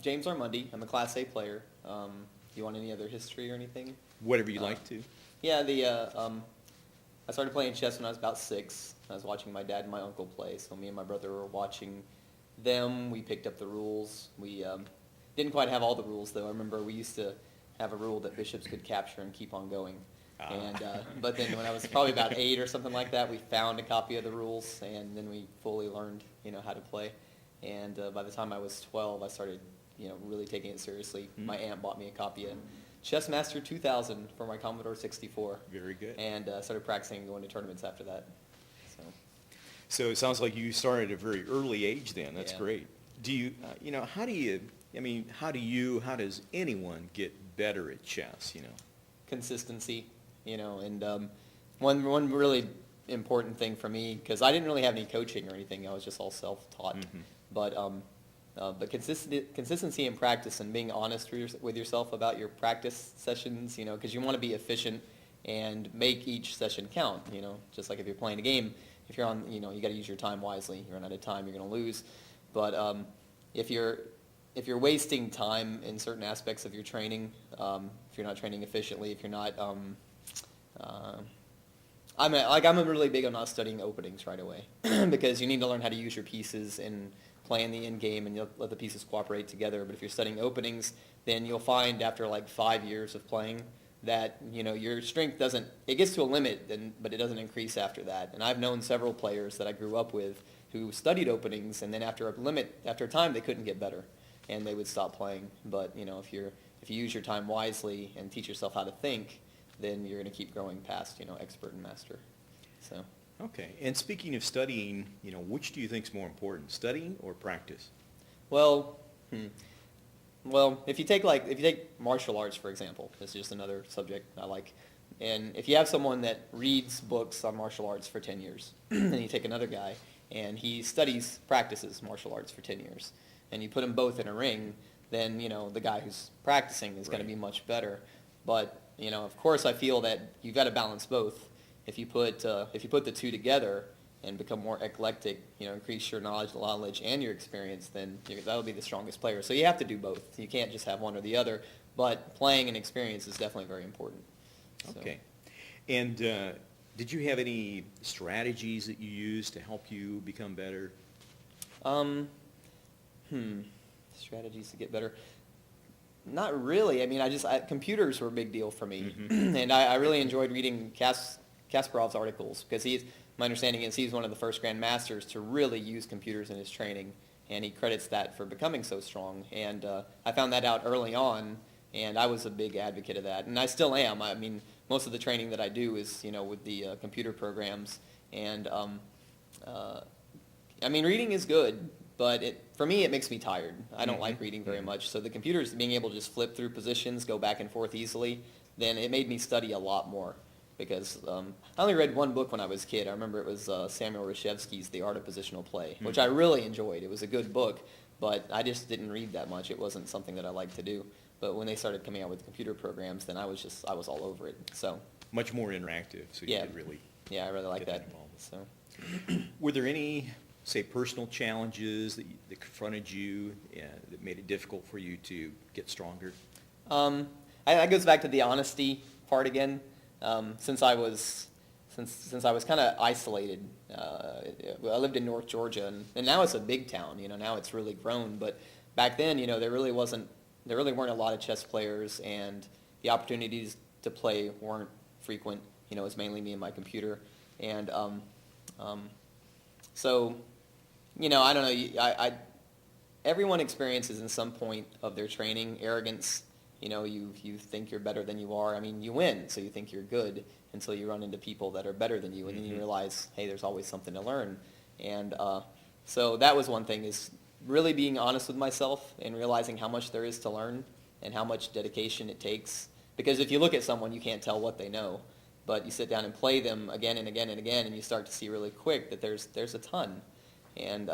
James or Mundy. I'm a Class A player. You want any other history or anything? Whatever you like to. Yeah, I started playing chess when I was about 6. I was watching my dad and my uncle play, so me and my brother were watching them. We picked up the rules. We didn't quite have all the rules, though. I remember we used to have a rule that bishops could capture and keep on going. And but then when I was probably about 8 or something like that, we found a copy of the rules, and then we fully learned, how to play. And by the time I was 12, I started, really taking it seriously. Mm-hmm. My aunt bought me a copy of Chess Master 2000 for my Commodore 64. Very good. And started practicing and going to tournaments after that. So it sounds like you started at a very early age then. That's great. Do you, how does anyone get better at chess, Consistency, and one really important thing for me, because I didn't really have any coaching or anything. I was just all self-taught. Mm-hmm. But consistency in practice and being honest with yourself about your practice sessions, because you want to be efficient and make each session count, just like if you're playing a game. If you're on, you got to use your time wisely. You run out of time, you're going to lose. But if you're wasting time in certain aspects of your training, if you're not training efficiently, if you're not, I'm really big on not studying openings right away because you need to learn how to use your pieces and play in the end game, and you'll let the pieces cooperate together. But if you're studying openings, then you'll find after like 5 years of playing that your strength it gets to a limit, but it doesn't increase after that. And I've known several players that I grew up with who studied openings, and then after a time, they couldn't get better, and they would stop playing. But if you use your time wisely and teach yourself how to think, then you're going to keep growing past expert and master. So. Okay. And speaking of studying, which do you think is more important, studying or practice? Well, if you take martial arts, for example, this is just another subject I like. And if you have someone that reads books on martial arts for 10 years, and you take another guy and he practices martial arts for 10 years, and you put them both in a ring, then, the guy who's practicing is going to be much better. But, of course I feel that you've got to balance both. If you put the two together and become more eclectic, increase your knowledge and your experience, then that'll be the strongest player. So you have to do both. You can't just have one or the other, but playing and experience is definitely very important. Okay. And did you have any strategies that you used to help you become better? Strategies to get better. Not really. I mean, computers were a big deal for me. Mm-hmm. And I really enjoyed reading Kasparov's articles because my understanding is he's one of the first grandmasters to really use computers in his training, and he credits that for becoming so strong. And I found that out early on, and I was a big advocate of that, and I still am. I mean, most of the training that I do is with the computer programs, and reading is good, but for me it makes me tired. I don't like reading very much, so the computers being able to just flip through positions, go back and forth easily, then it made me study a lot more. Because I only read one book when I was a kid. I remember it was Samuel Reshevsky's The Art of Positional Play, which I really enjoyed. It was a good book, but I just didn't read that much. It wasn't something that I liked to do. But when they started coming out with computer programs, then I was all over it. So much more interactive, so you could really I really like that. So, were there any, say, personal challenges that confronted you that made it difficult for you to get stronger? That goes back to the honesty part again. Since I was kind of isolated, I lived in North Georgia, and now it's a big town. Now it's really grown. But back then, there really weren't a lot of chess players, and the opportunities to play weren't frequent. It was mainly me and my computer, and so I don't know. Everyone experiences in some point of their training arrogance. You think you're better than you are. I mean, you win, so you think you're good until you run into people that are better than you, and then you realize, hey, there's always something to learn. And so that was one thing, is really being honest with myself and realizing how much there is to learn and how much dedication it takes. Because if you look at someone, you can't tell what they know. But you sit down and play them again and again and again, and you start to see really quick that there's a ton. And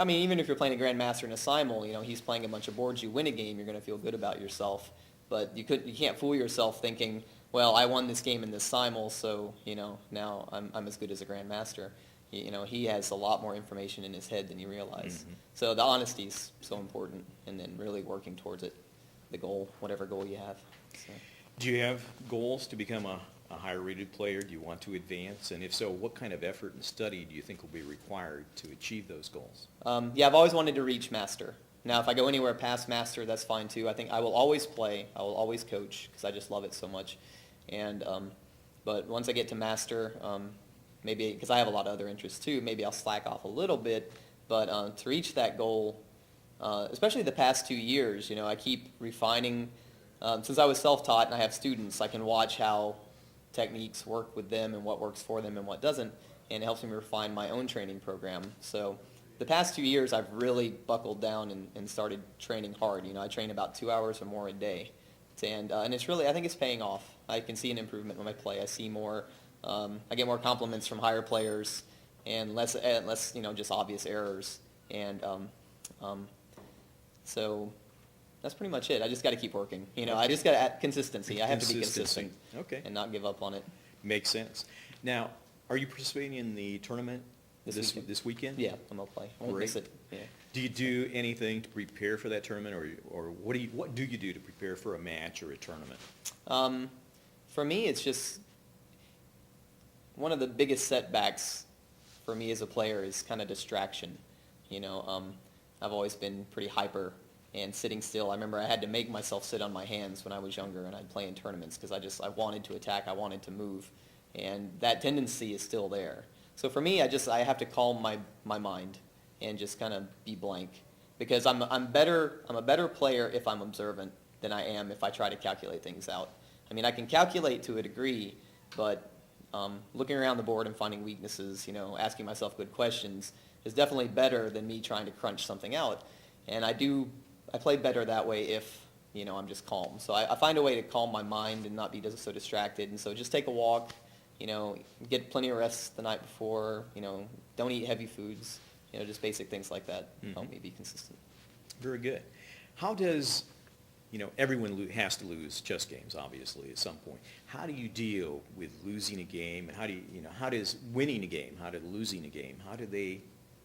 even if you're playing a grandmaster in a simul, he's playing a bunch of boards, you win a game, you're going to feel good about yourself. But you can't fool yourself thinking, well, I won this game in this simul, so now I'm as good as a grandmaster. he has a lot more information in his head than you realize. Mhm. So the honesty is so important, and then really working towards it, the goal, whatever goal you have. So. Do you have goals to become a higher rated player? Do you want to advance? And if so, what kind of effort and study do you think will be required to achieve those goals? Yeah, I've always wanted to reach master. Now, if I go anywhere past master, that's fine too. I think I will always play. I will always coach because I just love it so much. And but once I get to master, maybe because I have a lot of other interests too, maybe I'll slack off a little bit. But to reach that goal, especially the past 2 years, I keep refining. Since I was self-taught and I have students, I can watch how techniques work with them and what works for them and what doesn't, and it helps me refine my own training program. So the past 2 years, I've really buckled down and started training hard. I train about 2 hours or more a day, and it's really, I think it's paying off. I can see an improvement when I play. I see more, I get more compliments from higher players, and less just obvious errors, and so that's pretty much it. I just got to keep working. I just got to add consistency. I have to be consistent, okay, and not give up on it. Makes sense. Now, are you participating in the tournament this weekend? Yeah, I'm gonna play. I won't miss it. Yeah. Do you do anything to prepare for that tournament, or what do you do to prepare for a match or a tournament? For me, it's just one of the biggest setbacks for me as a player is kind of distraction. I've always been pretty hyper and sitting still. I remember I had to make myself sit on my hands when I was younger, and I'd play in tournaments because I wanted to attack, I wanted to move, and that tendency is still there. So for me, I have to calm my mind and just kind of be blank, because I'm a better player if I'm observant than I am if I try to calculate things out. I mean, I can calculate to a degree, but looking around the board and finding weaknesses, asking myself good questions is definitely better than me trying to crunch something out. And I play better that way if, I'm just calm. So I find a way to calm my mind and not be so distracted. And so just take a walk, get plenty of rest the night before, don't eat heavy foods, just basic things like that help me be consistent. Very good. How does, everyone has to lose chess games, obviously, at some point. How do you deal with losing a game, and how does winning a game, how does losing a game, how do they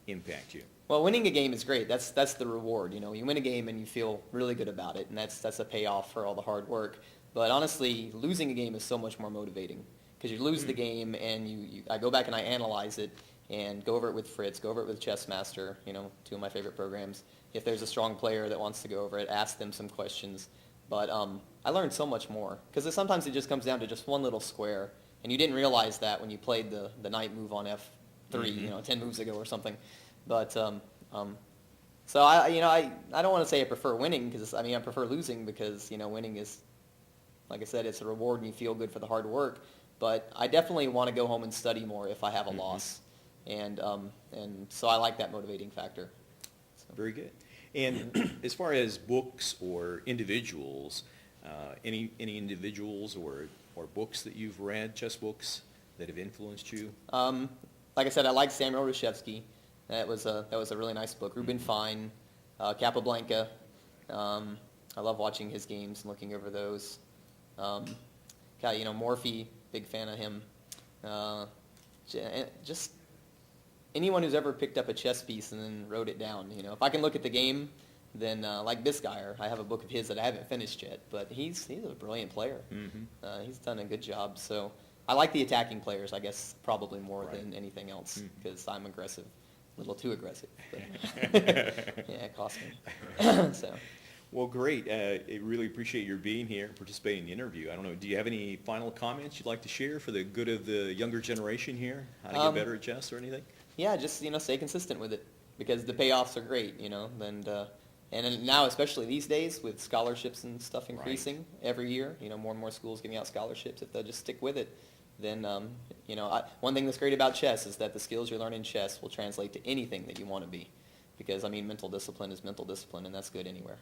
impact you? Well, winning a game is great. That's the reward. You win a game and you feel really good about it, and that's a payoff for all the hard work. But honestly, losing a game is so much more motivating, because you lose the game and I go back and I analyze it and go over it with Fritz, go over it with Chess Master, two of my favorite programs. If there's a strong player that wants to go over it, ask them some questions. But I learned so much more, because sometimes it just comes down to just one little square, and you didn't realize that when you played the knight move on F3, 10 moves ago or something. But so I don't want to say I prefer winning, because I prefer losing, because winning is, like I said, it's a reward and you feel good for the hard work. But I definitely want to go home and study more if I have a loss, and so I like that motivating factor. So. Very good. And as far as books or individuals, any individuals or books that you've read, chess books that have influenced you? Like I said, I like Samuel Reshevsky. That was a really nice book. Ruben Fine, Capablanca. I love watching his games and looking over those. Morphy, big fan of him. Just anyone who's ever picked up a chess piece and then wrote it down. If I can look at the game, then like this guy, I have a book of his that I haven't finished yet, but he's a brilliant player. He's done a good job. So I like the attacking players, I guess, probably more than anything else, because I'm aggressive. A little too aggressive. But yeah, it cost me. So. Well, great. I really appreciate your being here and participating in the interview. I don't know, do you have any final comments you'd like to share for the good of the younger generation here? How to get better at chess or anything? Yeah, just, stay consistent with it, because the payoffs are great, and now, especially these days, with scholarships and stuff increasing every year, more and more schools giving out scholarships, if they'll just stick with it, then, one thing that's great about chess is that the skills you learn in chess will translate to anything that you want to be, because, mental discipline is mental discipline, and that's good anywhere.